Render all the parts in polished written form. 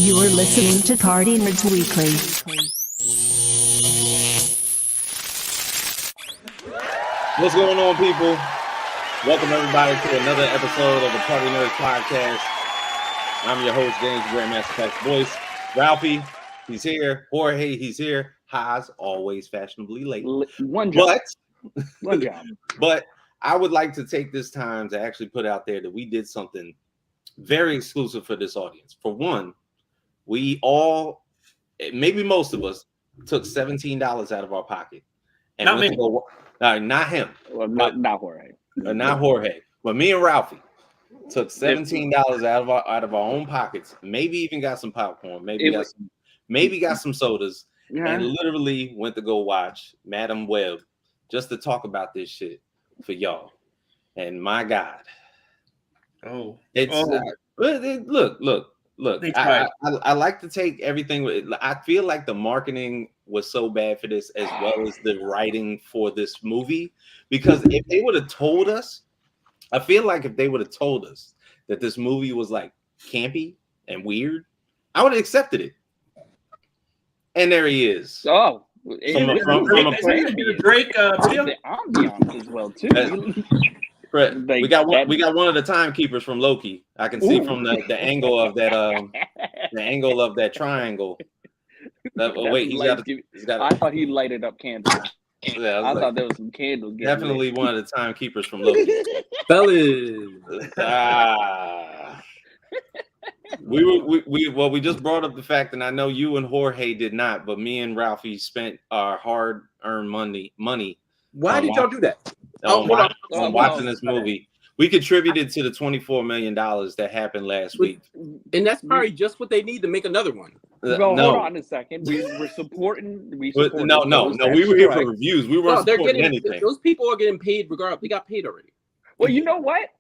You're listening to Party Nerds Weekly. What's going on, people? Welcome everybody to another episode of the Party Nerds Podcast. I'm your host, James Grandmaster Pack's Voice. Ralphie, he's here. Jorge, he's here. Haas, always fashionably late. One job. But I would like to take this time to actually put out there that we did something very exclusive for this audience. For one, we all, maybe most of us, took $17 out of our pocket. And not me. Not him. Well, not Jorge. Not Jorge. But me and Ralphie took $17 out of our own pockets. Maybe even got some popcorn. Maybe got some sodas. Yeah. And literally went to go watch Madam Web just to talk about this shit for y'all. And my God. Oh. Look. I like to take everything. I feel like the marketing was so bad for this, as well as the writing for this movie, because if they would have told us, I feel like if they would have told us that this movie was like campy and weird, I would have accepted it. And there he is. Oh, from a Drake video. The ambiance as well too. We got one of the timekeepers from Loki. I can see from the angle of that triangle. I thought he lighted up candles. Yeah, I thought there was some candles. Definitely lit. One of the timekeepers from Loki. We just brought up the fact, and I know you and Jorge did not, but me and Ralphie spent our hard-earned money. Why did y'all do that? Watching this movie. We contributed to the $24 million that happened last week. And that's probably just what they need to make another one. Hold on a second. We're supporting. No. We were here for reviews. We weren't supporting anything. Those people are getting paid regardless. They got paid already. Well, you know what?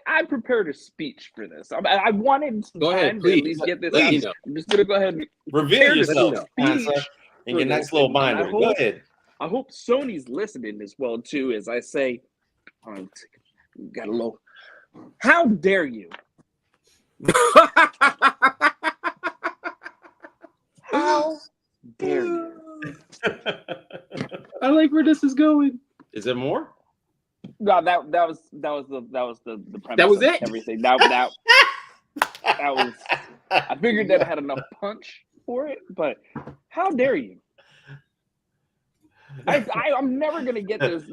I prepared a speech for this. I wanted some time to at least get this out. I'm just gonna go ahead and reveal yourself in your next little binder. Go ahead. I hope Sony's listening as well too, as I say. Got a low. How dare you? How dare you? I like where this is going. Is there more? No, that was the premise. That was it. Everything. That was. I figured that I had enough punch for it, but how dare you? I'm never gonna get this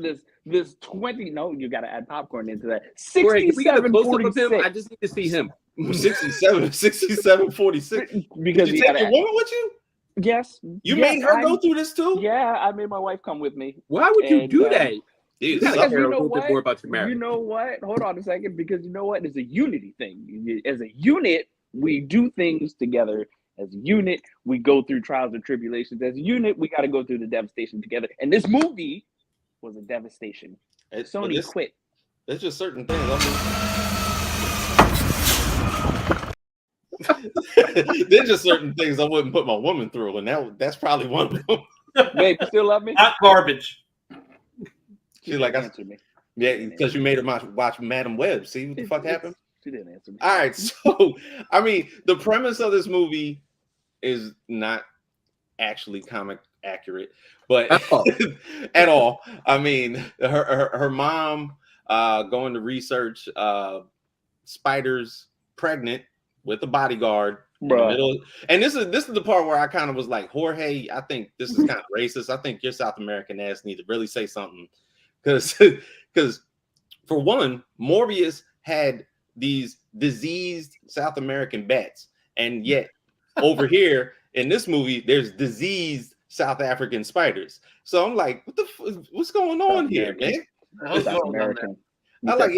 20. No, you got to add popcorn into that. 67-46. I just need to see him. 67-46. Because did you take your woman with you? Yes. You made her go through this too? Yeah, I made my wife come with me. Why would you do that? Dude, because a little bit more about your marriage. You know what? Hold on a second, because you know what? It's a unity thing. As a unit, we do things together. As a unit, we go through trials and tribulations. As a unit, we got to go through the devastation together. And this movie was a devastation. Sony quit. There's just certain things. There's just certain things I wouldn't put my woman through, and that's probably one of them. Babe, you still love me? Hot garbage. She's like, answer me. Yeah, because you made her watch Madam Web. See what the fuck happened? She didn't answer me. All right, so I mean, the premise of this movie is not actually comic accurate, but at all. I mean, her mom going to research spiders pregnant with a bodyguard in the middle. And this is the part where I kind of was like, Jorge, I think this is kind of racist. I think your South American ass need to really say something, because for one, Morbius had these diseased South American bats, and yet over here in this movie there's diseased South African spiders. So I'm like, what's going on here, man? South American. I like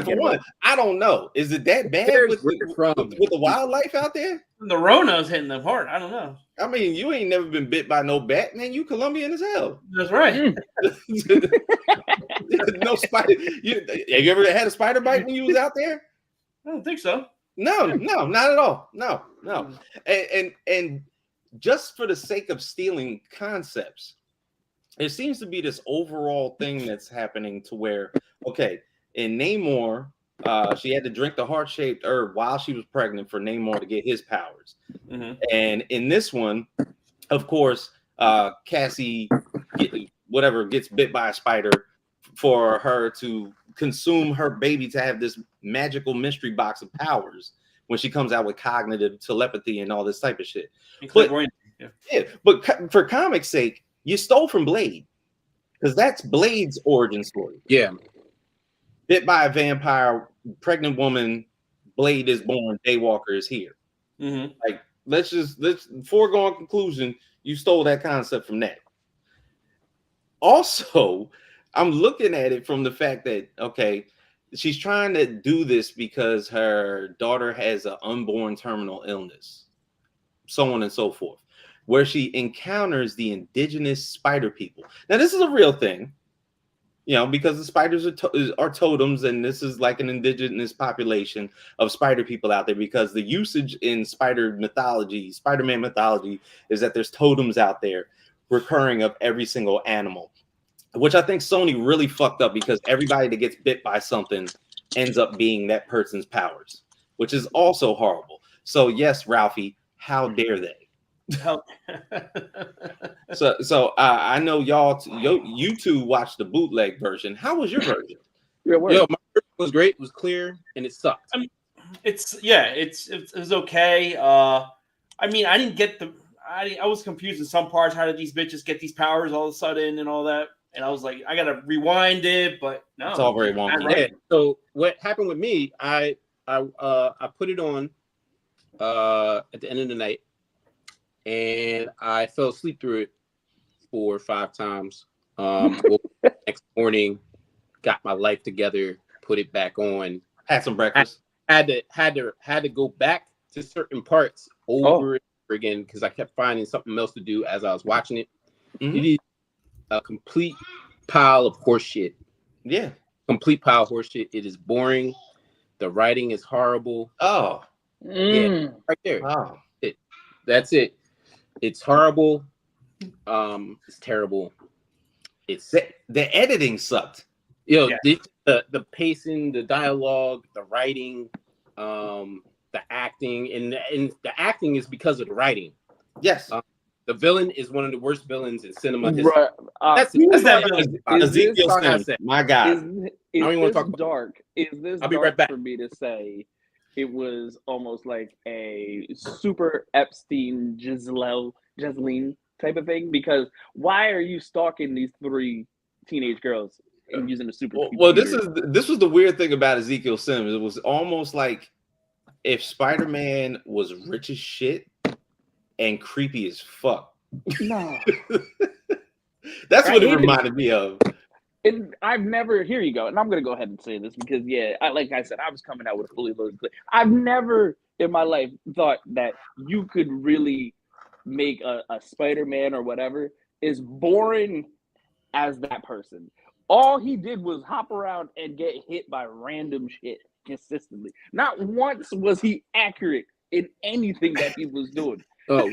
for one, I don't know. Is it that bad with the wildlife out there? The Rona's hitting them hard. I don't know. I mean, you ain't never been bit by no bat, man. You Colombian as hell. That's right. No spider. Have you ever had a spider bite when you was out there? I don't think so. No, not at all. No. And just for the sake of stealing concepts, it seems to be this overall thing that's happening to where, okay, in Namor, She had to drink the heart-shaped herb while she was pregnant for Namor to get his powers. Mhm. And in this one, of course, Cassie gets bit by a spider for her to consume her baby to have this magical mystery box of powers when she comes out with cognitive telepathy and all this type of shit. But, but for comic sake, you stole from Blade because that's Blade's origin story. Yeah. Bit by a vampire, pregnant woman, Blade is born, Daywalker is here. Mm-hmm. Like, let's foregone conclusion, you stole that concept from that. Also, I'm looking at it from the fact that, okay, she's trying to do this because her daughter has an unborn terminal illness, so on and so forth, where she encounters the indigenous spider people. Now, this is a real thing, you know, because the spiders are totems, and this is like an indigenous population of spider people out there, because the usage in Spider-Man mythology, is that there's totems out there recurring of every single animal, which I think Sony really fucked up, because everybody that gets bit by something ends up being that person's powers, which is also horrible. So yes, Ralphie, how dare they? So I know you two watched the bootleg version. How was your version? Yo, my version was great. It was clear, and it sucked. I mean, it was okay. I mean, I didn't get I was confused in some parts. How did these bitches get these powers all of a sudden and all that? And I was like, I gotta rewind it, but no, it's all very wonky. Yeah. So what happened with me? I put it on at the end of the night, and I fell asleep through it 4 or 5 times. Next morning, got my life together, put it back on. Had some breakfast. Had to go back to certain parts over and over again, because I kept finding something else to do as I was watching it. Mm-hmm. It is a complete pile of horseshit. Yeah. Complete pile of horseshit. It is boring. The writing is horrible. Oh. Yeah, right there. Wow. That's it. It's horrible. It's terrible. It's the editing sucked. You know, the pacing, the dialogue, the writing, the acting, and the acting is because of the writing. Yes. The villain is one of the worst villains in cinema history. Right. That's that villain. Ezekiel Sims, my God. Is this dark? Is this I'll be dark right back. for me to say it was almost like a super Epstein Ghislaine type of thing? Because why are you stalking these 3 teenage girls and using a super? Well, this was the weird thing about Ezekiel Sims. It was almost like if Spider-Man was rich as shit and creepy as fuck. No. That's what it reminded me of. And I've never, here you go, and I'm going to go ahead and say this because, like I said, I was coming out with a fully loaded clip. I've never in my life thought that you could really make a Spider-Man or whatever as boring as that person. All he did was hop around and get hit by random shit consistently. Not once was he accurate in anything that he was doing. Let me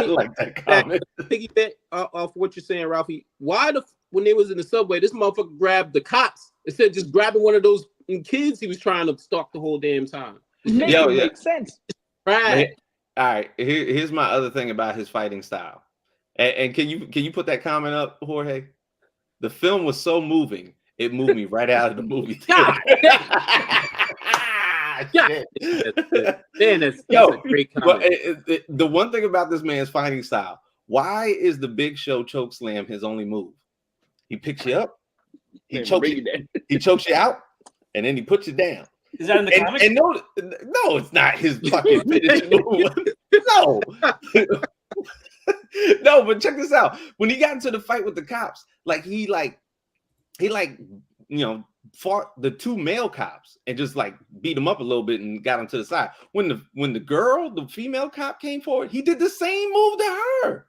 like that comment. Piggyback off what you're saying, Ralphie. Why when they was in the subway, this motherfucker grabbed the cops instead of just grabbing one of those kids he was trying to stalk the whole damn time? Makes sense. Right. All right. Here's my other thing about his fighting style. And can you put that comment up, Jorge? The film was so moving, it moved me right out of the movie theater. That's a great comment. The one thing about this man's fighting style, why is the Big Show choke slam his only move? He picks you up, he chokes you out, and then he puts you down. Is that in the comics? And no, it's not his fucking finishing move. No. No, but check this out. When he got into the fight with the cops, he fought the 2 male cops and just beat them up a little bit and got them to the side. When the female cop came forward, he did the same move to her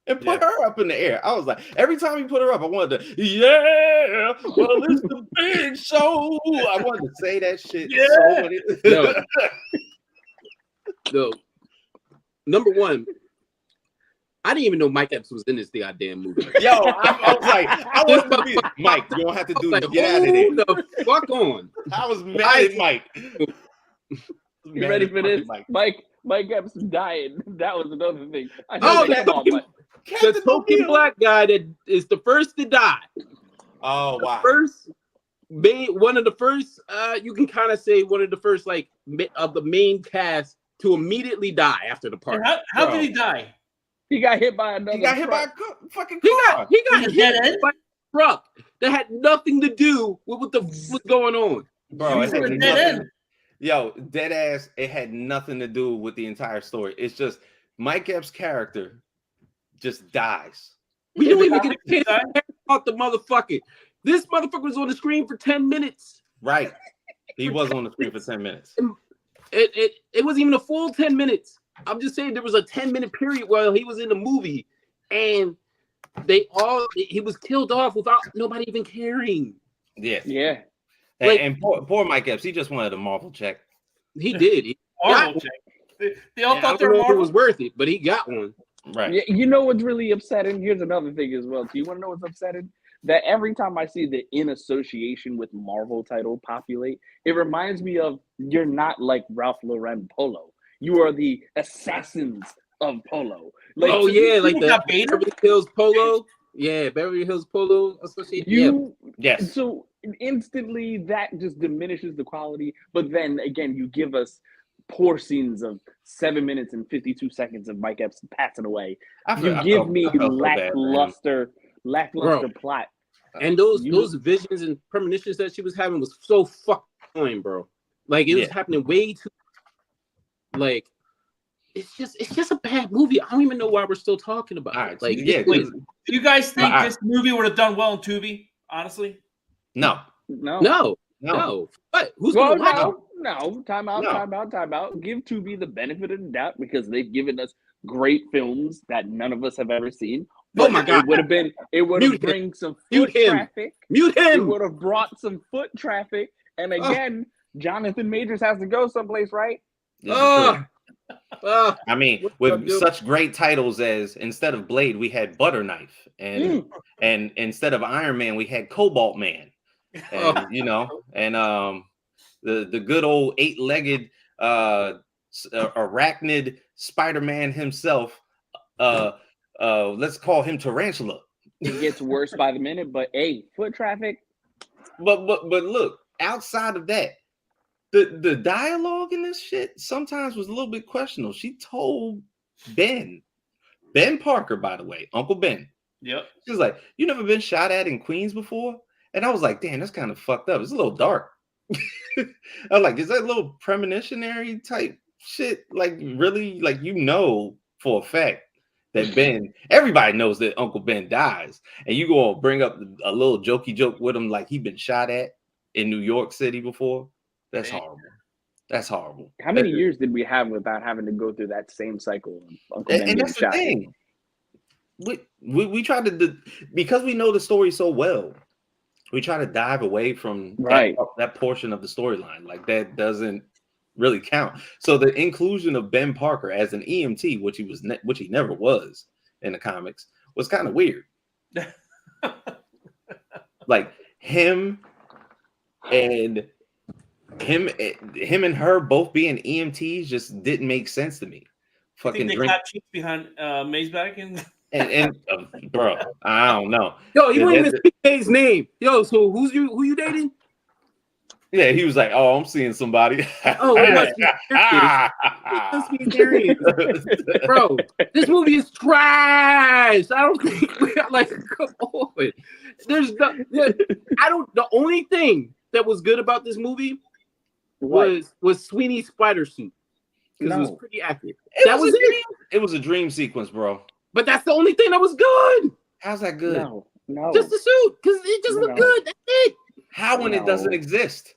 and put her up in the air. I was like, every time he put her up, I wanted to, well, it's the Big Show. I wanted to say that shit. No. Number one, I didn't even know Mike Epps was in this goddamn movie. Yo, I was like, I was confused. Mike, you don't have to do this. Like, Get out of here. the fuck on. I was mad at Mike. You ready for this? Mike Epps dying. That was another thing. The token black guy that is the first to die. Oh, wow. One of the first, you can kind of say one of the first, like, of the main cast to immediately die after the party. How did he die? He got hit by another. He got hit by a fucking car. He got hit by a truck that had nothing to do with what's going on. Bro, it had nothing. Yo, dead ass. It had nothing to do with the entire story. It's just Mike Epps' character just dies. We don't even get a chance to hear about the motherfucker. This motherfucker was on the screen for 10 minutes. Right. He was on the screen for 10 minutes. It wasn't even a full 10 minutes. I'm just saying there was a 10-minute period while he was in the movie, and he was killed off without nobody even caring. Yeah. Yeah. And poor Mike Epps, he just wanted a Marvel check. He did. Marvel check. They all thought they were Marvel. It was worth it, but he got one. Right. Yeah, you know what's really upsetting? Here's another thing as well. Do you want to know what's upsetting? That every time I see the in association with Marvel title populate, it reminds me of you're not like Ralph Lauren Polo. You are the assassins of Polo. Like, oh yeah, like the Beverly Hills Polo. Yeah, Beverly Hills Polo Association. Yes. So instantly that just diminishes the quality. But then again, you give us portions of 7 minutes and 52 seconds of Mike Epps passing away. You give me lackluster plot. And those visions and premonitions that she was having was so fucking annoying, bro. Like it was happening way too. Like it's just a bad movie. I don't even know why we're still talking about it. Like, do you guys think this movie would have done well in Tubi? Honestly, no. What? Who's gonna watch it? No. Time out. Give Tubi the benefit of the doubt because they've given us great films that none of us have ever seen. But oh my God! It would have bring some foot traffic. Mute him. It would have brought some foot traffic. And again, Jonathan Majors has to go someplace, right? I mean, with such great titles as instead of Blade, we had Butter Knife, and instead of Iron Man, we had Cobalt Man, and the good old 8-legged arachnid Spider-Man himself. Let's call him Tarantula. It gets worse by the minute, but hey, foot traffic. But look, outside of that, the dialogue in this shit sometimes was a little bit questionable. She told Ben Parker, by the way, Uncle Ben. Yep. She was like, "You never been shot at in Queens before?" And I was like, "Damn, that's kind of fucked up. It's a little dark." I was like, "Is that a little premonitionary type shit? Like, really? Like, for a fact that everybody knows that Uncle Ben dies, and you go and bring up a little jokey joke with him, like he been shot at in New York City before. That's horrible. That's horrible. How many years did we have without having to go through that same cycle? Uncle Ben and that's the thing. We try to because we know the story so well. We try to dive away from that portion of the storyline. Like that doesn't really count. So the inclusion of Ben Parker as an EMT, which he never was in the comics, was kind of weird. Like him and her both being EMTs just didn't make sense to me. Fucking they got cheeks behind Maysback and bro, I don't know. Yo, you wouldn't even speak his name. Yo, so who you dating? Yeah, he was like, "Oh, I'm seeing somebody." Oh, it must be serious. Bro, this movie is trash. I don't like. Come on. The only thing that was good about this movie was Sweeney's spider suit because it was pretty accurate. It was a dream sequence, bro. But that's the only thing that was good. How's that good? No. Just the suit because it just looked good. That's it. How when it doesn't exist?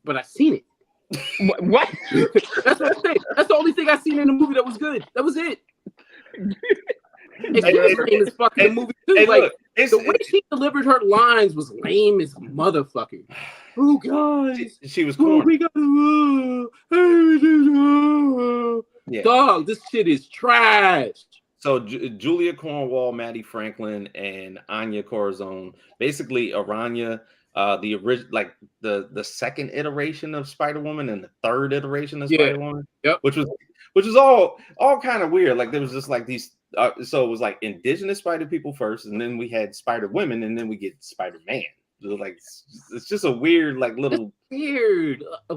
But I seen it. What? That's what I'm saying. That's the only thing I seen in the movie that was good. That was it. It's fucking movie too. Like the way she delivered her lines was lame as motherfucker. Oh guys, she was corny. We gotta dog. This shit is trash. So Julia Cornwall, Maddie Franklin, and Anya Corazon, basically Aranya, the original, like the second iteration of Spider-Woman and the third iteration of Spider-Woman, Yep. which was all kind of weird. Like there was just like these, so it was like indigenous Spider people first, and then we had Spider Women, and then we get Spider-Man. Like it's just a weird, like little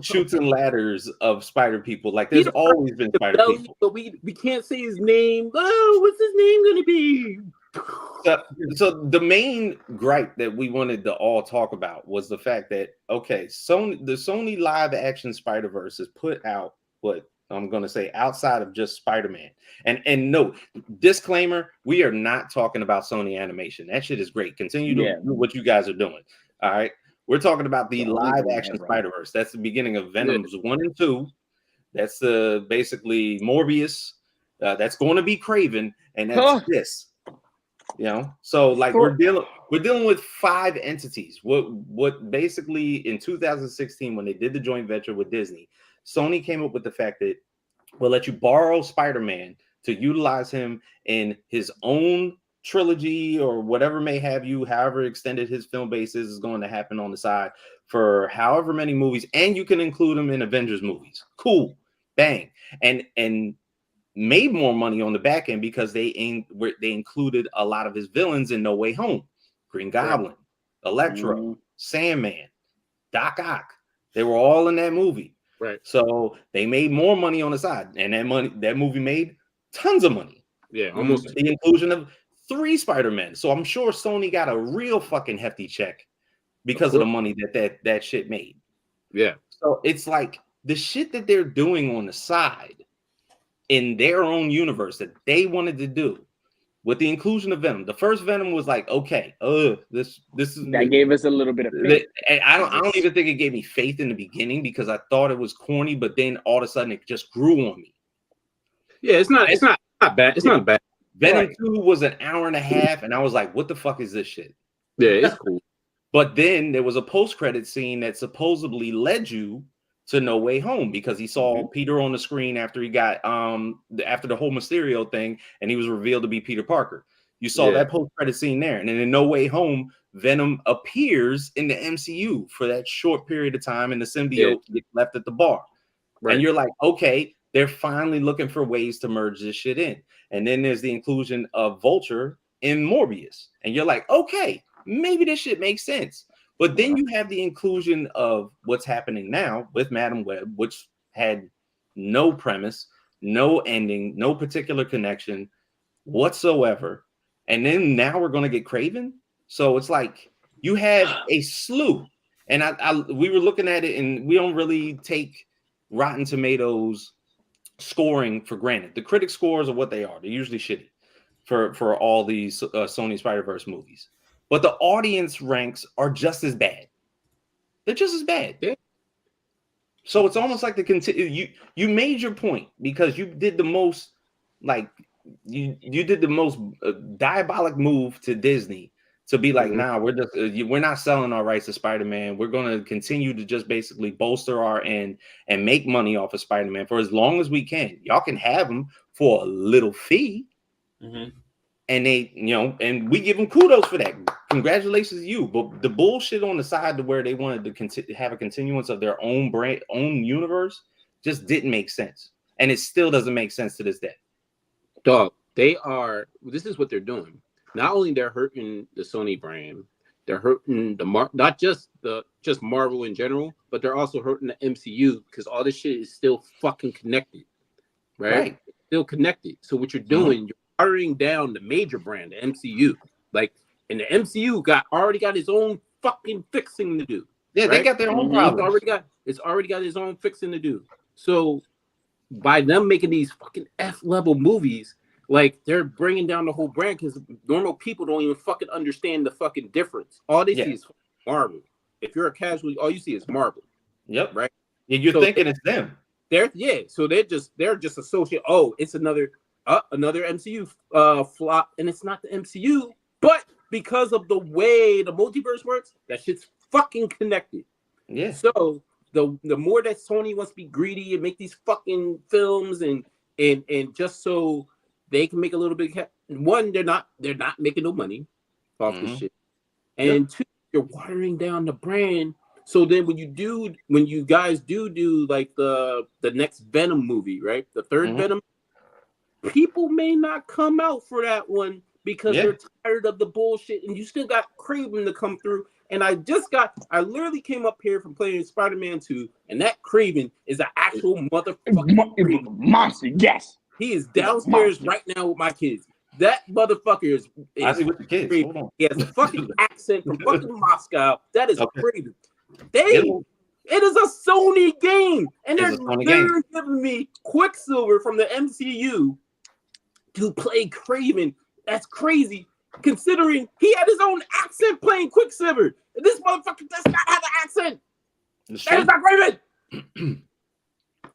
shoots and ladders of Spider people. Like there's always been Spider people, but we can't say his name. Oh, what's his name gonna be? So the main gripe that we wanted to all talk about was the fact that the Sony live action Spider-Verse is put out what I'm going to say outside of just Spider-Man. And no, disclaimer, we are not talking about Sony animation. That shit is great. Continue to do what you guys are doing. All right. We're talking about the live action Spider-Verse. That's the beginning of Venom's 1 and 2. That's basically Morbius. That's going to be Craven, and that's this. You know, so like we're dealing with 5 entities. What basically in 2016 when they did the joint venture with Disney, Sony came up with the fact that we'll let you borrow Spider-Man to utilize him in his own trilogy or whatever may have you, however extended his film base is going to happen on the side for however many movies, and you can include him in Avengers movies. Cool, bang, and made more money on the back end because they included a lot of his villains in No Way Home. Green Goblin, Electro, Sandman, Doc Ock. They were all in that movie. Right. So they made more money on the side. And that movie made tons of money. Yeah, almost the inclusion of 3 Spider-Men. So I'm sure Sony got a real fucking hefty check because of the money that shit made. Yeah. So it's like the shit that they're doing on the side in their own universe that they wanted to do with the inclusion of Venom. The first Venom was like, okay, this is that gave us a little bit of faith. I don't even think it gave me faith in the beginning because I thought it was corny, but then all of a sudden it just grew on me. Yeah, it's not bad. It's not bad. Venom 2 was an hour and a half, and I was like, what the fuck is this shit? Yeah, it's cool. But then there was a post-credit scene that supposedly led you to No Way Home because he saw Peter on the screen after he got after the whole Mysterio thing, and he was revealed to be Peter Parker. You saw that post-credit scene there, and then in No Way Home, Venom appears in the MCU for that short period of time, and the symbiote gets left at the bar. Right. And you're like, okay, they're finally looking for ways to merge this shit in. And then there's the inclusion of Vulture in Morbius, and you're like, okay, maybe this shit makes sense. But then you have the inclusion of what's happening now with Madam Web, which had no premise, no ending, no particular connection whatsoever. And then now we're going to get Craven. So it's like you have a slew. And we were looking at it, and we don't really take Rotten Tomatoes scoring for granted. The critic scores are what they are. They're usually shitty for all these Sony Spider-Verse movies. But the audience ranks are just as bad. They're just as bad. Yeah. So it's almost like you made your point because you did the most you did the most diabolic move to Disney to be like, nah, we're not selling our rights to Spider-Man. We're going to continue to just basically bolster our end and make money off of Spider-Man for as long as we can. Y'all can have them for a little fee. And they, and we give them kudos for that. Congratulations to you. But the bullshit on the side to where they wanted to have a continuance of their own brand, own universe, just didn't make sense. And it still doesn't make sense to this day. Dog, this is what they're doing. Not only they're hurting the Sony brand, they're hurting not just Marvel in general, but they're also hurting the MCU because all this shit is still fucking connected. Right? Still connected. So what you're doing, you're watering down the major brand, the MCU. And the MCU already got his own fucking fixing to do. Yeah, right? They got their own problems. It's already got his own fixing to do. So by them making these fucking F-level movies, they're bringing down the whole brand because normal people don't even fucking understand the fucking difference. All they see is Marvel. If you're a casual, all you see is Marvel. Yep. Right? Yeah, you're thinking it's them. So they're just associate. Oh, it's another MCU flop, and it's not the MCU, but because of the way the multiverse works, that shit's fucking connected. Yeah. So the more that Sony wants to be greedy and make these fucking films and just so they can make a little bit. One, they're not making no money off this shit, and two, you're watering down the brand. So then when you guys do like the next Venom movie, right? The third Venom, people may not come out for that one because they're tired of the bullshit, and you still got Craven to come through. And I literally came up here from playing Spider-Man 2, and that Craven is an actual motherfucking monster. Yes, he is downstairs right now with my kids. That motherfucker is I see with the kids. Hold on. He has a fucking accent from fucking Moscow. That is Craven. It is a Sony game, and they're giving me Quicksilver from the MCU to play Craven. That's crazy, considering he had his own accent playing Quicksilver. This motherfucker does not have an accent. That is not Craven.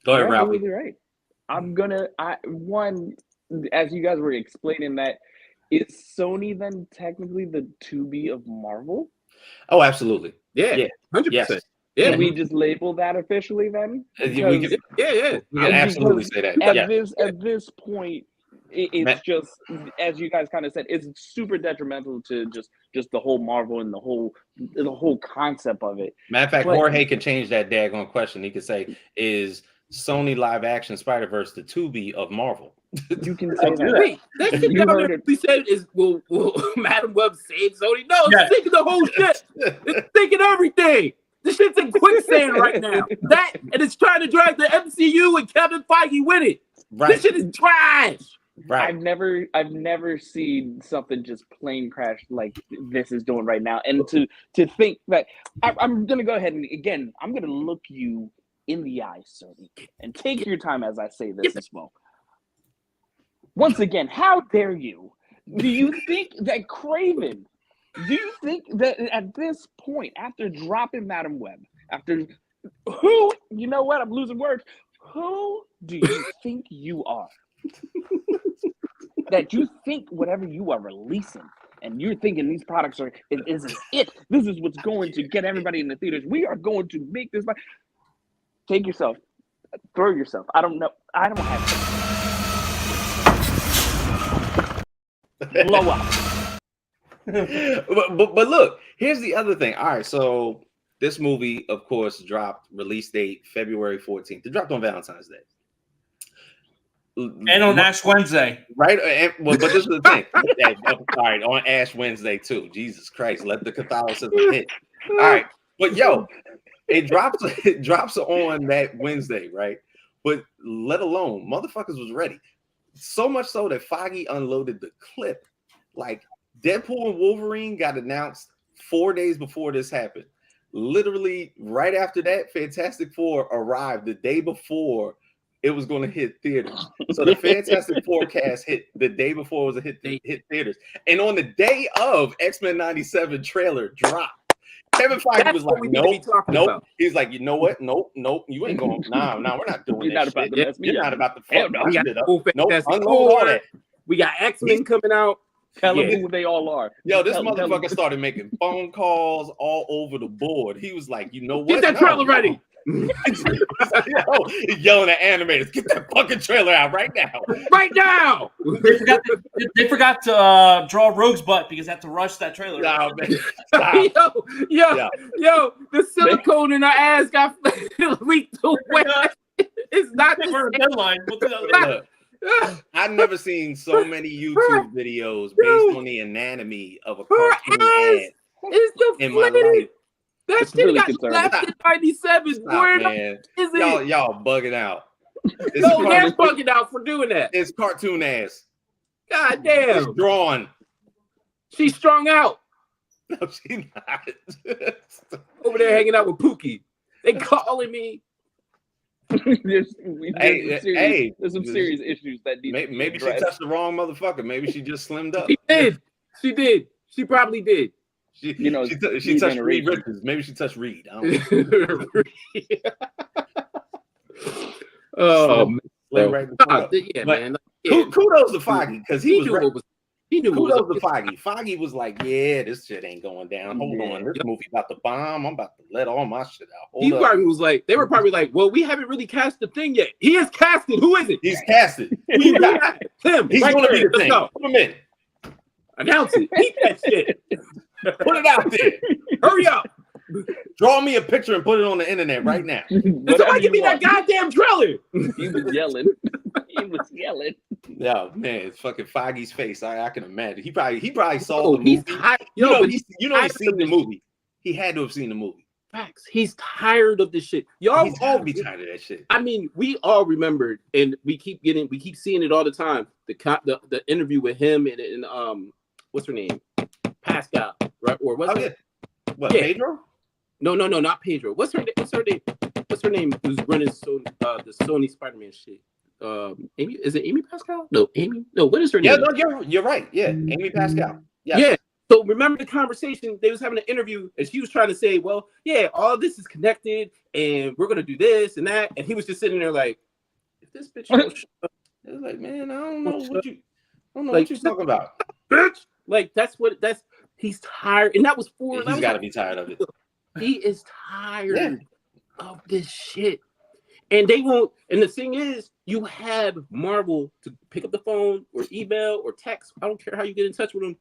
Go ahead, Ralph. You're right. As you guys were explaining that, is Sony then technically the 2B of Marvel? Oh, absolutely. Yeah, 100%. Yes. Yeah, can we just label that officially then? We can absolutely say that. At this point, it's just, as you guys kind of said, it's super detrimental to just the whole Marvel and the whole concept of it. Matter of fact, Jorge could change that daggone question. He could say, "Is Sony live action Spider-Verse the 2B of Marvel?" You can say that. Wait, that shit down there we said is will Madam Web save Sony? No, it's thinking the whole shit. It's thinking everything. This shit's in quicksand right now. That and it's trying to drag the MCU and Kevin Feige with it. Right. This shit is trash. Right. I've never seen something just plain crash like this is doing right now. And to think that I'm gonna go ahead and again I'm gonna look you in the eyes, Sony, and take your time as I say this as well. Once again, how dare you? Do you think that Craven? Do you think that at this point, after dropping Madam Web, after who? You know what? I'm losing words. Who do you think you are? That you think whatever you are releasing, and you're thinking these products is it? This is what's going to get everybody in the theaters. We are going to make this. Take yourself, throw yourself. I don't know. I don't have. Blow up. but look, here's the other thing. All right, so this movie, of course, dropped release date February 14th. It dropped on Valentine's Day. And on Ash Wednesday. Right? But this is the thing. All right, on Ash Wednesday, too. Jesus Christ, let the Catholicism hit. All right. But yo, it drops on that Wednesday, right? But let alone, motherfuckers was ready. So much so that Feige unloaded the clip. Like, Deadpool and Wolverine got announced 4 days before this happened. Literally, right after that, Fantastic Four arrived the day before it was going to hit theaters. So the Fantastic Four cast hit the day before it was a hit theaters. And on the day of X-Men 97 trailer dropped, Kevin Feige was like, nope. He's like, you know what? Nope. You ain't going. Nah, we're not doing that shit. You're not about to fuck my shit up. Nope, unload all that. We got X-Men coming out. Tell them who they all are. Yo, this motherfucker started making phone calls all over the board. He was like, you know what? Get that trailer ready. Yelling at animators, get that fucking trailer out right now. Right now. They forgot to draw Rogue's butt because they had to rush that trailer. Nah, man. Yo, the silicone in her ass got leaked away. It's not the deadline. I've never seen so many YouTube videos based on the anatomy of a cartoon ad in my life. That shit really got slapped in 97. Man. Y'all bugging out. No, they're bugging out for doing that. It's cartoon ass. God damn. It's drawn. She's strung out. No, she's not. Over there hanging out with Pookie. They calling me. There's some serious issues that need maybe she touched the wrong motherfucker. Maybe she just slimmed up. She did. She probably did. She touched Reed Richards. Maybe she touched Reed. I don't know. Man. Kudos to Feige because he was He knew kudos to Foggy. Foggy was like, yeah, this shit ain't going down. Hold on. This movie about to bomb. I'm about to let all my shit out. He probably was like, they were probably like, well, we haven't really cast the thing yet. He is casted. Who is it? He's casted. Who got it? Him. He's right going to be there. the thing. Put him in. Announce it. Eat that shit. Put it out there. Hurry up. Draw me a picture and put it on the internet right now. Somebody give me that goddamn trailer. He was yelling. He was yelling. Yeah, man, it's fucking Foggy's face. I can imagine. He probably saw the movie. He's tired. He's seen the movie. He had to have seen the movie. Facts. He's tired of this shit. Y'all all be tired of that shit. I mean, we all remembered, and we keep seeing it all the time. The interview with him and what's her name, Pascal, right? Or what's her? What, Pedro? No, not Pedro. What's her name? What's her name? Who's running the Sony Spider-Man shit? Amy? Is it Amy Pascal? No, Amy. No, what is her name? Yeah, no, you're right. Yeah, Amy Pascal. Yes. Yeah. So remember the conversation? They was having an interview, and she was trying to say, "Well, yeah, all this is connected, and we're gonna do this and that." And he was just sitting there like, "If this bitch don't shut up," it was like, "Man, I don't know what you're talking about, bitch." Like he's tired, and that was he's got to be tired of it. He is tired of this shit. And they won't. And the thing is, you have Marvel to pick up the phone or email or text. I don't care how you get in touch with them.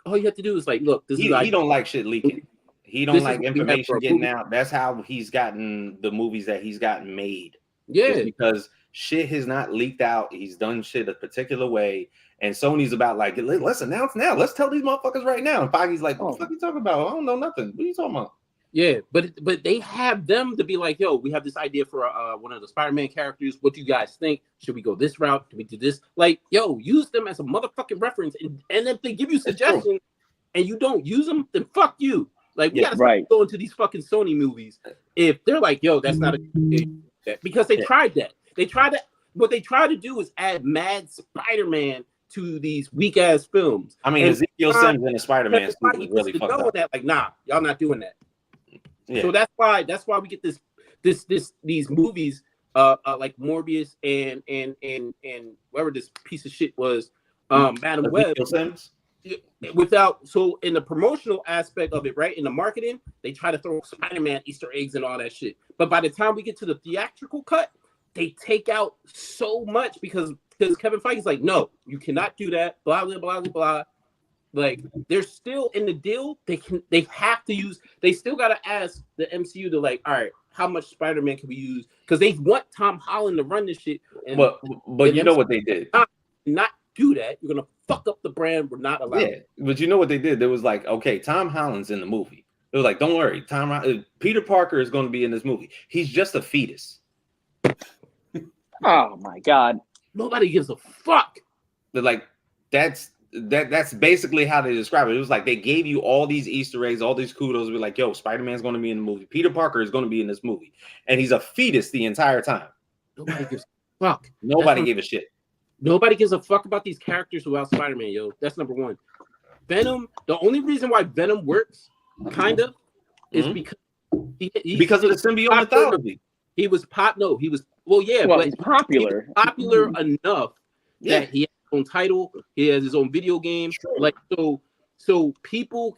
All you have to do is like, look, he don't like shit leaking. He don't like information getting out. That's how he's gotten the movies that he's gotten made. Yeah, it's because shit has not leaked out. He's done shit a particular way, and Sony's about like, let's announce now. Let's tell these motherfuckers right now. And Foggy's like, what the fuck are you talking about? I don't know nothing. What are you talking about? Yeah, but they have them to be like, yo, we have this idea for one of the Spider-Man characters. What do you guys think? Should we go this route? Can we do this? Like, yo, use them as a motherfucking reference. And if they give you suggestions and you don't use them, then fuck you. Like, we gotta start going to these fucking Sony movies. If they're like, yo, that's not a good idea. Because they tried that. What they try to do is add mad Spider-Man to these weak ass films. I mean, Ezekiel Sims in the Spider-Man suit was really fucked up. That, like, nah, y'all not doing that. Yeah. So that's why we get these movies like Morbius and whatever this piece of shit was, Madam Web. So in the promotional aspect of it, right, in the marketing, they try to throw Spider-Man Easter eggs and all that shit. But by the time we get to the theatrical cut, they take out so much because Kevin Feige's like, no, you cannot do that. Blah blah blah blah. Like, they're still in the deal. They still got to ask the MCU to, like, all right, how much Spider-Man can we use? Because they want Tom Holland to run this shit. And but you know what they did? Not do that. You're going to fuck up the brand. We're not allowed. Yeah, but you know what they did? There was like, okay, Tom Holland's in the movie. It was like, don't worry, Peter Parker is going to be in this movie. He's just a fetus. Oh, my God. Nobody gives a fuck. They're like, that's basically how they describe it. It was like they gave you all these Easter eggs, all these kudos. We're like, yo, Spider-Man's going to be in the movie. Peter Parker is going to be in this movie. And he's a fetus the entire time. Nobody gives a fuck. Nobody gave a shit. Nobody gives a fuck about these characters without Spider-Man, yo. That's number one. Venom, the only reason why Venom works, kind of, is because because of the symbiote mythology. He's popular. He's popular enough that he has his own title, he has his own video game. Sure. Like, so people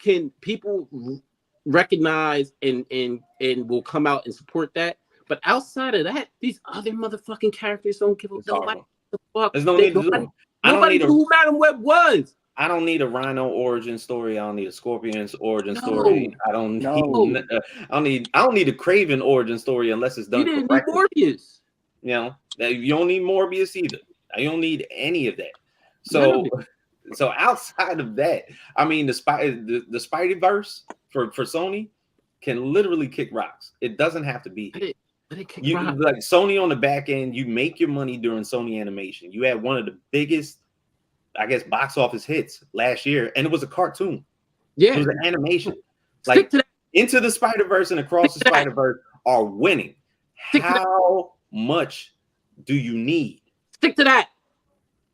recognize and will come out and support that. But outside of that, these other motherfucking characters don't give a fuck. There's no need to do it. Nobody knew who Madam Web was. I don't need a Rhino origin story. I don't need a Scorpion's origin story. I don't need a Craven origin story unless it's done correctly. Morbius. You know, you don't need Morbius either. You don't need any of that. So outside of that, I mean, the Spiderverse for Sony can literally kick rocks. It doesn't have to be here. Like Sony on the back end, you make your money during Sony Animation. You had one of the biggest, I guess, box office hits last year, and it was a cartoon. Yeah, it was an animation. Like Into the Spider-Verse and Across the Spider-Verse are winning. How much do you need? Stick to that.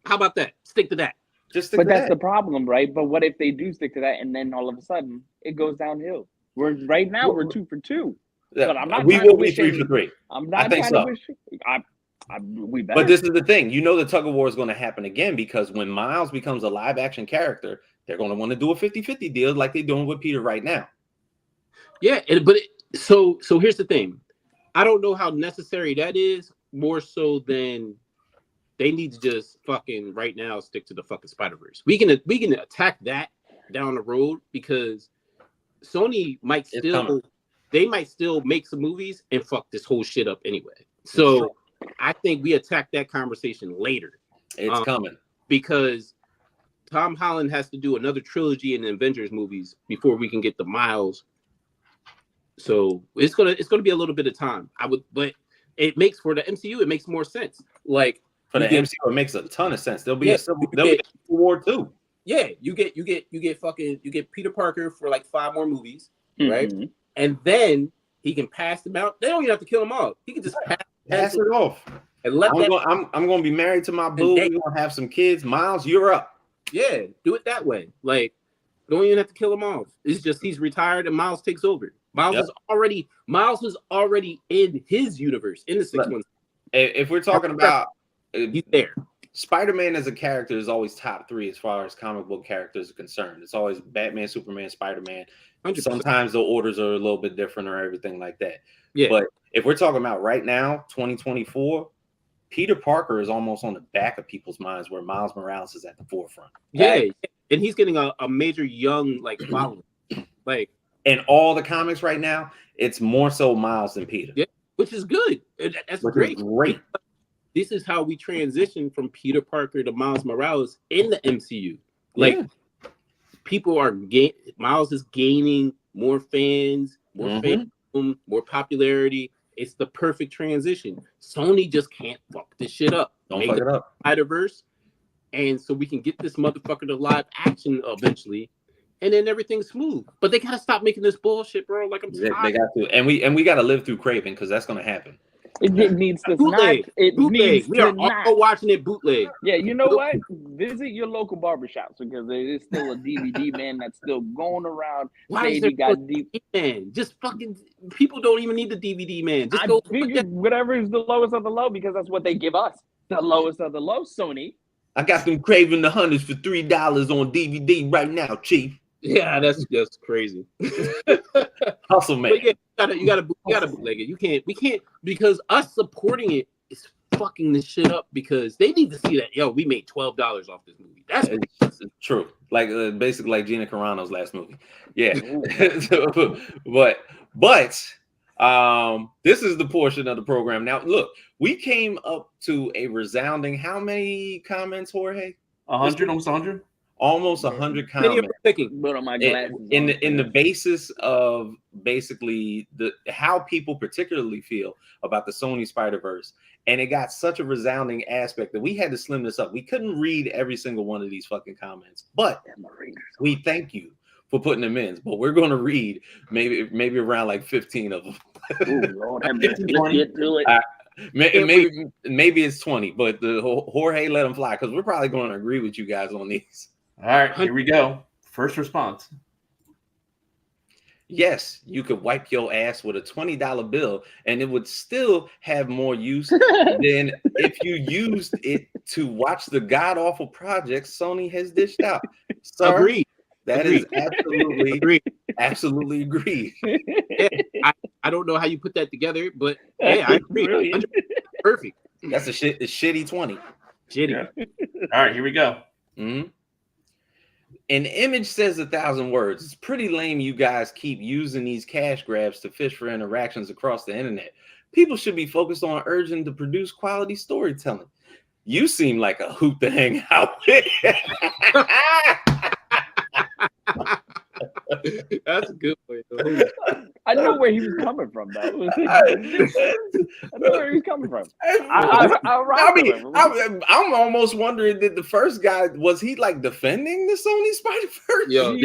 How about that? Stick to that. Just stick but to that's that. the problem, right? But what if they do stick to that, and then all of a sudden it goes downhill? We're 2 for 2. Yeah, But I'm not. We will be 3 for 3. I'm not I think trying so. to wish. We better. But this is the thing. You know the tug of war is going to happen again because when Miles becomes a live action character, they're going to want to do a 50-50 deal like they're doing with Peter right now. Yeah, so here's the thing. I don't know how necessary that is, more so than they need to just fucking right now stick to the fucking Spider-Verse. We can attack that down the road because Sony might still make some movies and fuck this whole shit up anyway. So I think we attack that conversation later. It's coming because Tom Holland has to do another trilogy in the Avengers movies before we can get the Miles. So it's gonna be a little bit of time. But it makes for the MCU. It makes more sense. Like for the MCU, it makes a ton of sense. There'll be a Civil War too. Yeah, you get Peter Parker for like 5 more movies, right? And then he can pass them out. They don't even have to kill them all. He can just pass it off. And let I'm gonna be married to my boo. We're gonna have some kids. Miles, you're up. Yeah, do it that way. Like, don't even have to kill him off. It's just he's retired and Miles takes over. Miles is already in his universe in the 6 months. If we're talking about he's there. Spider-Man as a character is always top 3 as far as comic book characters are concerned. It's always Batman, Superman, Spider-Man. 100%. Sometimes the orders are a little bit different or everything like that. Yeah. But if we're talking about right now, 2024, Peter Parker is almost on the back of people's minds where Miles Morales is at the forefront. Yeah. And he's getting a major young following. Like in all the comics right now, it's more so Miles than Peter. Yeah, which is good. That's great. This is how we transition from Peter Parker to Miles Morales in the MCU. People are Miles is gaining more fans, more fame, more popularity. It's the perfect transition. Sony just can't fuck this shit up. Don't fuck it up. Spiderverse, and so we can get this motherfucker to live action eventually, and then everything's smooth. But they gotta stop making this bullshit, bro. Like I'm tired. They got to, and we gotta live through Craven because that's gonna happen. It needs to bootleg. Not. It needs we to are not. all watching it bootleg. Yeah, you know what? Visit your local barbershops because there is still a DVD man that's still going around. Why is there got DVD man? Just fucking people don't even need the DVD man. Just go whatever is the lowest of the low because that's what they give us. The lowest of the low, Sony. I got them Craven the Hunters for $3 on DVD right now, Chief. Yeah, that's just crazy. Hustle, man. You gotta bootleg it. We can't because us supporting it is fucking this shit up because they need to see that we made $12 off this movie. That's true. Like basically like Gina Carano's last movie. Yeah. but this is the portion of the program. Now look, we came up to a resounding how many comments, Jorge? 100, almost 100. Almost 100 comments. In the basis of basically how people particularly feel about the Sony Spider-Verse. And it got such a resounding aspect that we had to slim this up. We couldn't read every single one of these fucking comments, but we thank you for putting them in. But we're going to read maybe around like 15 of them. Ooh, Lord, let's get to it. Maybe it's 20, but the Jorge let them fly because we're probably going to agree with you guys on these. All right, here we go. First response. Yes, you could wipe your ass with a $20 bill and it would still have more use than if you used it to watch the god-awful projects Sony has dished out. Sir, agreed. That is absolutely agreed. Absolutely agreed. Yeah, I don't know how you put that together, but yeah, I agree. Perfect. That's a shitty 20. Shitty. Yeah. All right, here we go. Mm-hmm. An image says 1,000 words. It's pretty lame you guys keep using these cash grabs to fish for interactions across the internet. People should be focused on urging to produce quality storytelling. You seem like a hoot to hang out with. That's a good point. I know where he was coming from, though. I know where he was coming from. I'm almost wondering that the first guy was he like defending the Sony Spider-Verse? Yo,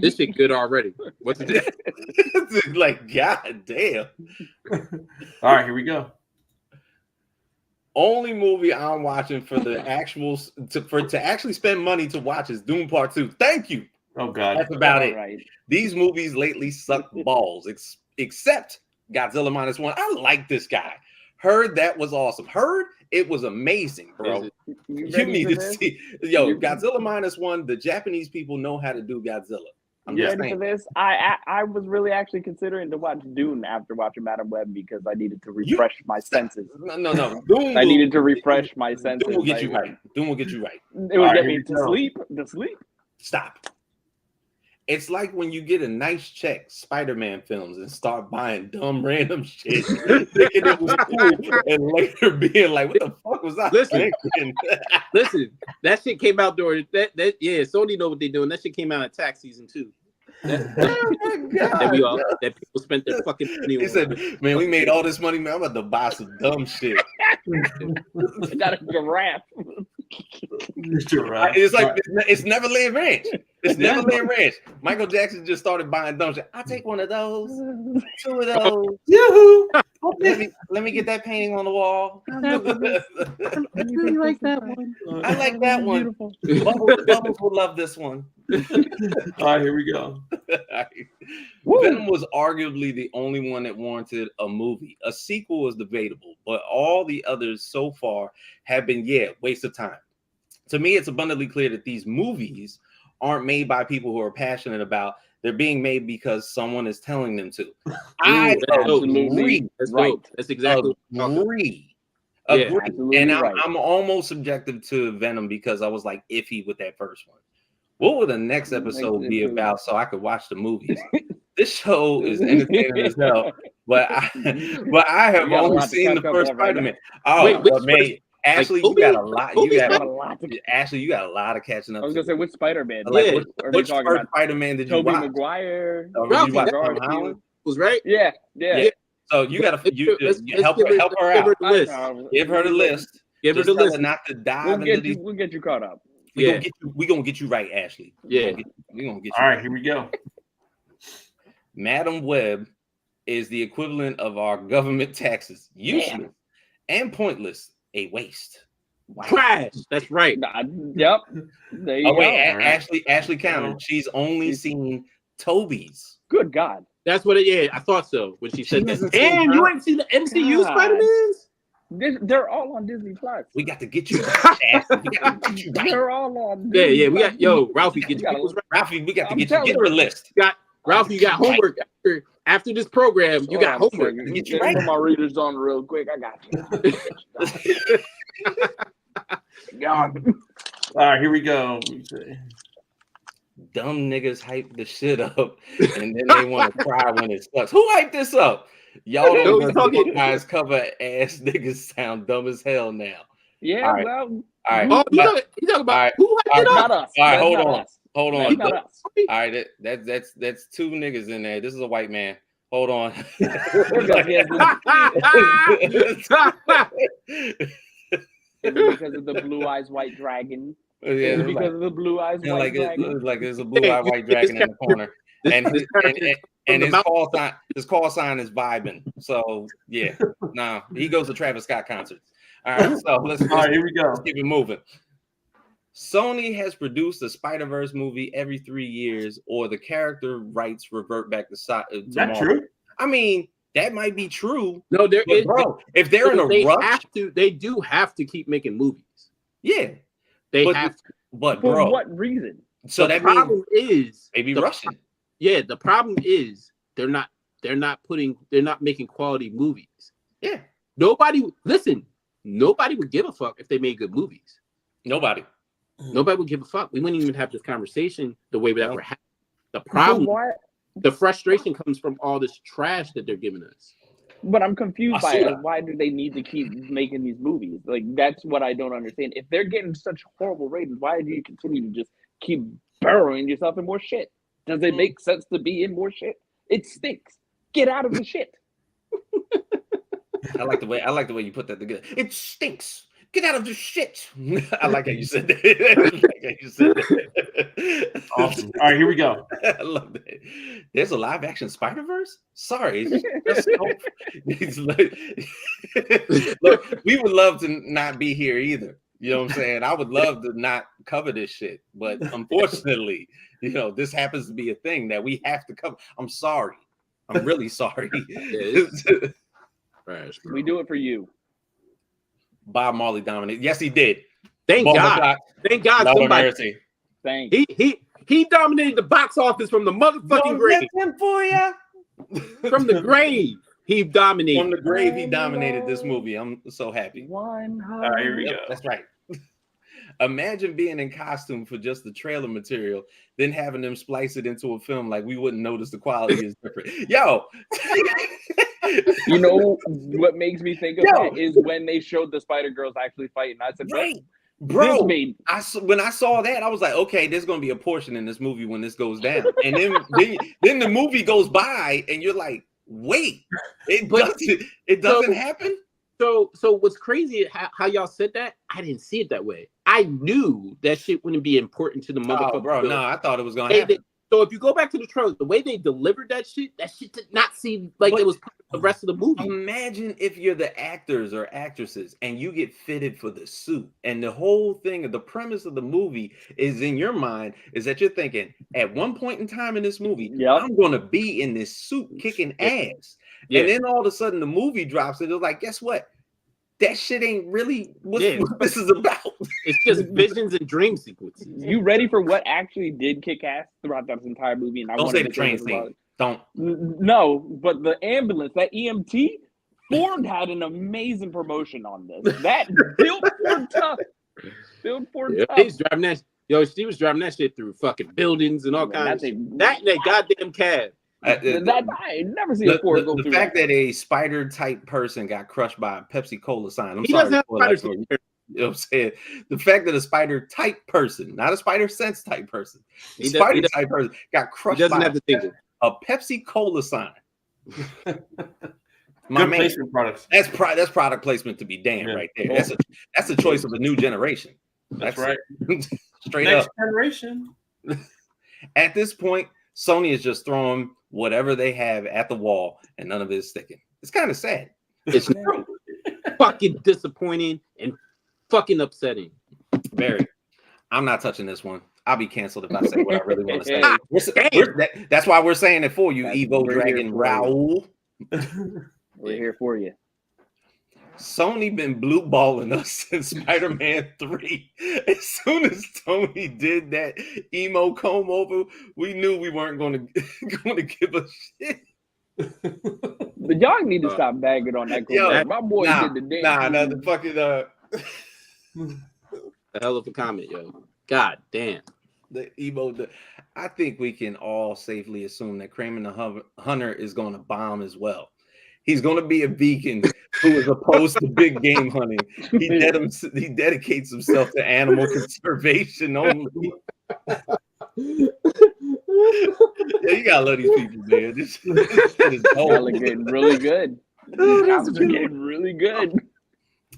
this shit good already. What's it? Like, god damn. All right, here we go. Only movie I'm watching for the to actually spend money to watch is Doom Part 2. Thank you. Oh God, that's about it. Right. These movies lately suck balls, except Godzilla -1. I like this guy. Heard that was awesome. Heard it was amazing, bro. You You ready need for to this? see. Yo, Godzilla -1. The Japanese people know how to do Godzilla. I'm You just ready for saying. this? I was really actually considering to watch Dune after watching Madam Web because I needed to refresh my senses. No. Doom I will- needed to refresh my senses. Doom will get you right. Doom will get you right. It would All get right, me here we to go. sleep. To sleep. Stop. It's like when you get a nice check, Spider-Man films, and start buying dumb random shit, thinking it was cool, and later being like, "What the fuck was I Listen. thinking?" Listen, that shit came out during that. Yeah, Sony know what they're doing. That shit came out in tax season 2. Oh my God, That people spent their fucking money he on. said, "Man, we made all this money, man. I'm about to buy some dumb shit." I got a giraffe. It's like it's Neverland Ranch. It's Neverland Ranch. Michael Jackson just started buying dumb shit. I'll take one of those, 2 of those. Yoo-hoo! Let me get that painting on the wall. I really like that one. I like that one. Beautiful. Bubbles will love this one. All right, here we go. Venom was arguably the only one that warranted a movie. A sequel is debatable, but all the others so far have been, waste of time. To me, it's abundantly clear that these movies aren't made by people who are passionate about. They're being made because someone is telling them to. I agree. That's Right. dope. That's exactly what I'm talking about. Agree. Yeah, Agree. absolutely And right. I'm almost subjective to Venom because I was like iffy with that first one. What will the next episode be about so I could watch the movies? This show is entertaining as hell, but I have We got a only lot to seen the catch up first on right Spider-Man. now. Oh, Wait, but man, Ashley, like, you got a lot. Toby You got Got a lot to. Ashley, you got a lot of catching up. I was gonna say which Spider-Man? Like, Yeah. which talking first about? Spider-Man did you Tobey watch? Maguire. Did Ralphie, you watch that's Tom Garfield. Holland? was right. Yeah. So you got to Let's help give her out. the list. Give her the list. Give her Just the tell list. her not to dive into these. We'll get you caught up. We gonna get you right, Ashley. Yeah. We gonna get you. All right, right. here we go. Madam Web is the equivalent of our government taxes. Useless and pointless. A waste. Wow. Trash. That's right. Yep. There you Oh go. wait, All right. Ashley counted. She's only seen Toby's. Good God. That's what it. Yeah, I thought so when she said that. hasn't seen Damn, her. you ain't seen the MCU God. Spider-Mans? They're all on Disney Plus. We got to get you right, Ashley. We got to get you right. They're all on. Yeah, Disney we Plus. got Ralphie. Get You your gotta- people's right. Ralphie, we got to I'm get you. Get telling her a list. Ralphie, you got homework after this program. You got Hold on a homework. second. Get you Let me right. put my readers on real quick. I got you. God. All right, here we go. Let me see. Dumb niggas hype the shit up, and then they want to cry when it sucks. Who hyped this up? Y'all No, don't he's know talking- guys cover ass niggas sound dumb as hell now. Yeah, All right. well, All right, Oh, you but- talking about all right. who hyped it up? not us. All right, That's hold not on. us. Hold That's on. not us. All right, that's 2 niggas in there. This is a white man. Hold on. Is it because of the blue eyes white dragon? Yeah, Is it it's because of the blue eyes like, white dragon? like there's a blue-eyed white dragon in the corner, and This character and from his the call sign is vibing. So yeah, no, he goes to Travis Scott concerts. All right, so let's All right, here we go. keep it moving. Sony has produced a Spider-Verse movie every 3 years, or the character rights revert back to Is that Marvel. true? I mean, that might be true, No, there but is. bro, if they're in a rush, They do have to keep making movies. yeah, They But- have to. but For bro, what reason? so The that means problem is maybe the- rushing. Yeah, the problem is they're not making quality movies. Yeah, Nobody would give a fuck if they made good movies. nobody. Nobody would give a fuck. We wouldn't even have this conversation the way that No. we're having. The So problem, why? the frustration comes from all this trash that they're giving us. But I'm confused by Basura. why do they need to keep making these movies? Like that's what I don't understand. If they're getting such horrible ratings, why do you continue to just keep burrowing yourself in more shit? Does it make sense to be in more shit? It stinks. Get out of the shit. I like the way you put that together. It stinks. Get out of the shit. I like how you said that. Awesome. All right, here we go. I love that. There's a live action Spider-Verse? Sorry. It's look, we would love to not be here either. You know what I'm saying? I would love to not cover this shit. But unfortunately, this happens to be a thing that we have to cover. I'm sorry. I'm really sorry. Trash, bro. We do it for you. Bob Marley dominated. Yes, he did. Thank Ball God. McCoy, Thank God Lord of somebody. mercy. Thanks. He dominated the box office from the motherfucking grave. Him for ya. From the grave, he dominated. From the grave, he dominated this movie. I'm so happy. One All right, here we Yep, go. that's right. Imagine being in costume for just the trailer material, then having them splice it into a film like we wouldn't notice the quality is different. Yo, You know what makes me think of Yo. that is when they showed the Spider Girls actually fighting. I said, right, this bro. made When I saw that, I was like, okay, there's gonna be a portion in this movie when this goes down, and then the movie goes by, and you're like, wait, it doesn't happen. So what's crazy how y'all said that? I didn't see it that way. I knew that shit wouldn't be important to the motherfucker. Oh, bro, film. no, I thought it was gonna happen. So if you go back to the trailer, the way they delivered that shit did not seem like it was part of the rest of the movie. Imagine if you're the actors or actresses and you get fitted for the suit, and the whole thing of the premise of the movie is in your mind is that you're thinking at one point in time in this movie, Yep. I'm gonna be in this suit kicking ass. Yeah. And then all of a sudden the movie drops and it's like, guess what? That shit ain't really what this is about. It's just visions and dream sequences. You ready for what actually did kick ass throughout that entire movie? And I Don't wanted say the to train this about scene. Don't. No, but the ambulance, that EMT, Ford had an amazing promotion on this. That built Ford tough. Built Ford Yeah, tough. he's driving that. Yo, she was driving that shit through fucking buildings and all kinds of shit. That goddamn cab. I never see a Ford go the through fact that. that a spider type person got crushed by a Pepsi Cola sign. I'm He sorry. doesn't have for that spiders. story. You know what I'm saying? The fact that a spider type person, not a spider sense type person, a spider type person got crushed He doesn't by have the thing. a Pepsi Cola sign. Good placement products. That's product placement to be damned right there. That's a choice of a new generation. That's right. Straight Next up. generation. At this point, Sony is just throwing whatever they have at the wall, and none of it is sticking. It's kind of sad. It's fucking disappointing and fucking upsetting. Very. I'm not touching this one. I'll be canceled if I say what I really want to say. That's why we're saying it for you, Evo Dragon Raul. We're here for you. Sony been blue balling us since Spider-Man 3. As soon as Tony did that emo comb over, we knew we weren't going to give a shit. But y'all need to stop bagging on that. My boy did the dance. The fucking A hell of a comment, yo. God damn. The emo. I think we can all safely assume that Kramer the Hunter is going to bomb as well. He's going to be a beacon who is opposed to big game hunting. He dedicates himself to animal conservation only. Yeah, you gotta love these people, man. This shit is Y'all are getting really good. These comments are getting really good.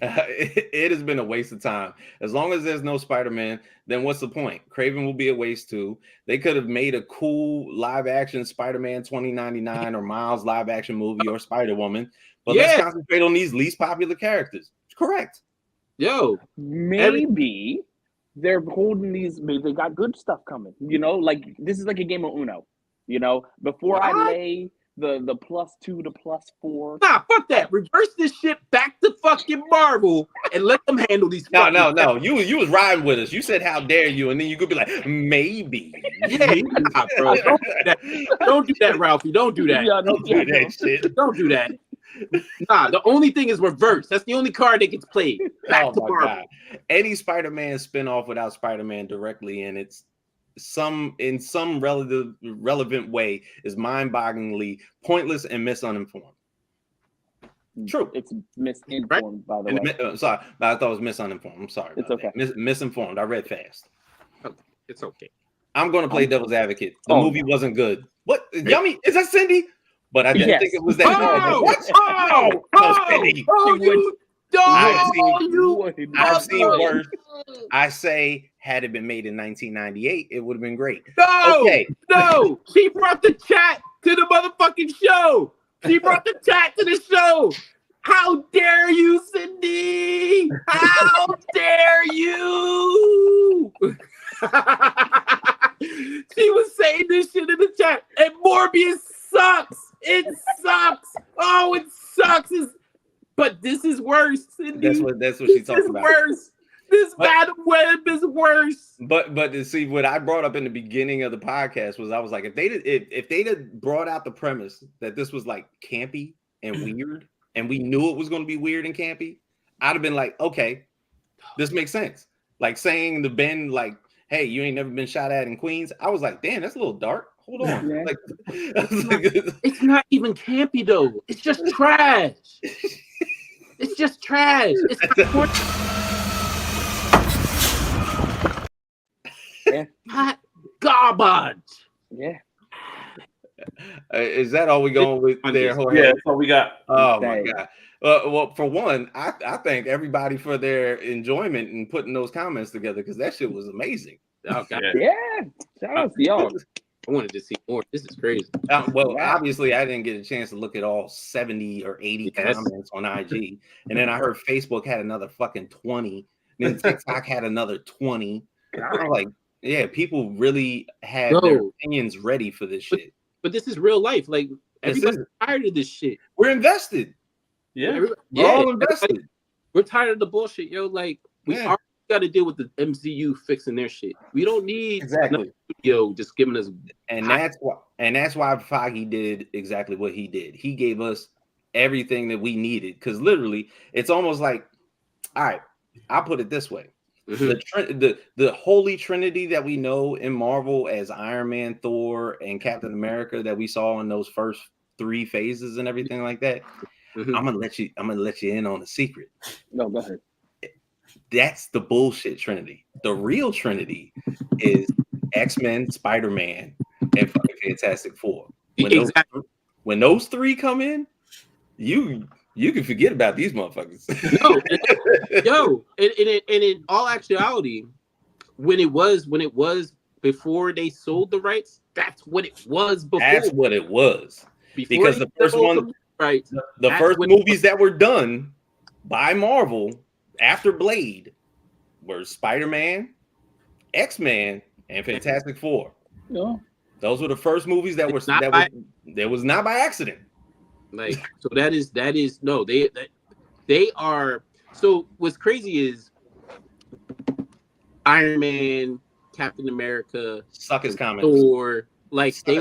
It has been a waste of time. As long as there's no Spider-Man, then what's the point? Craven will be a waste too. They could have made a cool live action Spider-Man 2099 or Miles live action movie or Spider-Woman, but let's concentrate on these least popular characters. Correct. Yo, maybe they're holding these. Maybe they got good stuff coming. You know, like this is like a game of Uno. You know, before I lay the +2 to +4. Nah, fuck that. Reverse this shit back to fucking Marvel and let them handle these. No. You was riding with us. You said, "How dare you?" And then you could be like, "Maybe." Yeah, nah, bro. Don't do that, Ralphie. Don't do that. Don't do that shit. Don't do that. Nah, the only thing is reverse. That's the only card that gets played. Back to Marvel. God. Any Spider-Man spinoff without Spider-Man directly in it's in some relevant way is mind-bogglingly pointless and misuninformed. True. It's misinformed, by the way. Sorry, I thought it was misuninformed. I'm sorry. It's okay. Misinformed. I read fast. It's okay. I'm going to play devil's advocate. The movie wasn't good. What? Yummy? Is that Cindy? But I didn't think it was that good. I've seen worse. I say, had it been made in 1998, it would have been great. No, she brought the chat to the motherfucking show. She brought the chat to the show. How dare you, Cindy? How dare you? She was saying this shit in the chat, and Morbius sucks. It sucks. Oh, it sucks. But this is worse, Cindy. That's what she's talking about. Worse. This Madam Web is worse. But to see what I brought up in the beginning of the podcast was I was like, if they'd have brought out the premise that this was like campy and weird, and we knew it was going to be weird and campy, I'd have been like, okay, this makes sense. Like saying to Ben, like, hey, you ain't never been shot at in Queens. I was like, damn, that's a little dark. Hold on. Yeah. Like, it's not even campy though. It's just trash. It's just trash. It's hot garbage. Yeah. Is that all we going with there, Jorge? Yeah, that's all we got. Oh my God. Well, for one, I thank everybody for their enjoyment and putting those comments together because that shit was amazing. Oh, God. Yeah. Shout out to y'all. I wanted to see more. This is crazy. Well, obviously, I didn't get a chance to look at all 70 or 80 comments on IG. And then I heard Facebook had another fucking 20. Then TikTok had another 20. And I was like, yeah, people really have their opinions ready for this shit. But this is real life. Like, everybody's tired of this shit. We're invested. Yeah. We're all invested. Like, we're tired of the bullshit, yo. Like, we already got to deal with the MCU fixing their shit. We don't need exactly studio just giving us. And that's why Foggy did exactly what he did. He gave us everything that we needed. Because literally, it's almost like, all right, I'll put it this way. Mm-hmm. The holy trinity that we know in Marvel as Iron Man, Thor, and Captain America that we saw in those first 3 phases and everything like that. Mm-hmm. I'm gonna let you in on a secret. No, go ahead. That's the bullshit trinity. The real trinity is X-Men, Spider-Man, and fucking Fantastic Four. When those 3 come in, you can forget about these motherfuckers. And in all actuality, when it was before they sold the rights, that's what it was before. That's what it was. Because the first one, right? The first movies that were done by Marvel after Blade were Spider-Man, X-Men, and Fantastic Four. No. Those were the first movies that was not by accident. Like, so that is no, they are. So what's crazy is Iron Man, Captain America, suck his comics, or like they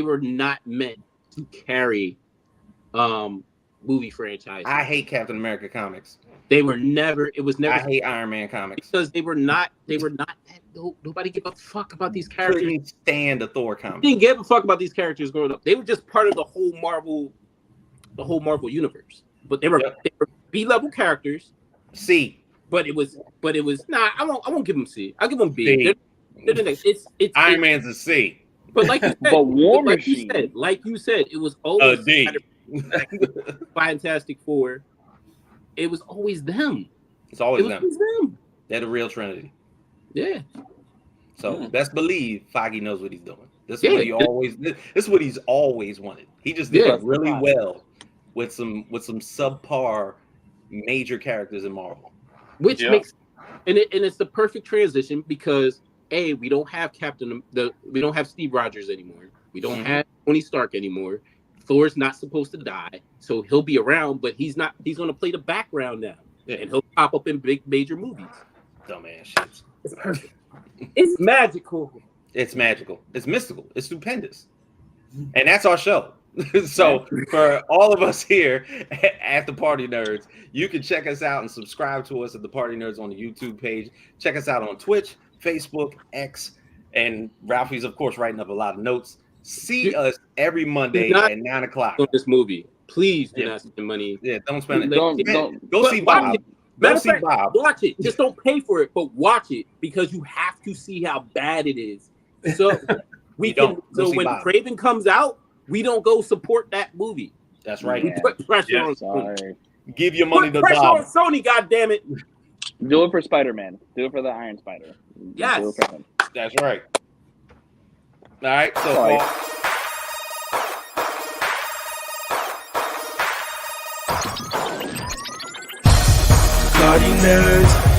were not meant to carry movie franchises. I hate Captain America comics. They were never. It was never. I hate Iron Man comics because they were not. Nobody gave a fuck about these characters. Couldn't stand a Thor comic. Didn't give a fuck about these characters growing up. They were just part of the whole Marvel universe. But they were B-level characters. C. But it was nah. I won't give them C. I'll give them B. It's Iron Man's a C. But like you said, like you said, it was always a D. Fantastic Four. It was always them. It's always them. They're the real trinity. Yeah. So best believe Foggy knows what he's doing. This is what he's always wanted. He just did really well with some subpar major characters in Marvel. Which makes it's the perfect transition because we don't have we don't have Steve Rogers anymore. We don't have Tony Stark anymore. Thor's not supposed to die, so he'll be around, but he's not. He's going to play the background now, and he'll pop up in big major movies. Dumbass shit. It's perfect. It's magical. It's magical. It's mystical. It's stupendous, and that's our show. So for all of us here at the Party Nerds, you can check us out and subscribe to us at the Party Nerds on the YouTube page. Check us out on Twitch, Facebook, X, and Ralphie's of course writing up a lot of notes. See us every Monday at 9:00 on this movie. Please do not spend money. Yeah, don't spend it. Don't. Go see Bob. Go see Bob. Watch it. Just don't pay for it, but watch it because you have to see how bad it is. So when Craven comes out, we don't go support that movie. That's right. We put pressure on Sony. Give your money to pressure Bob. on Sony, goddammit. Do it for Spider-Man. Do it for the Iron Spider. Yes. Do it for him. That's right. All right, so Party Nerds.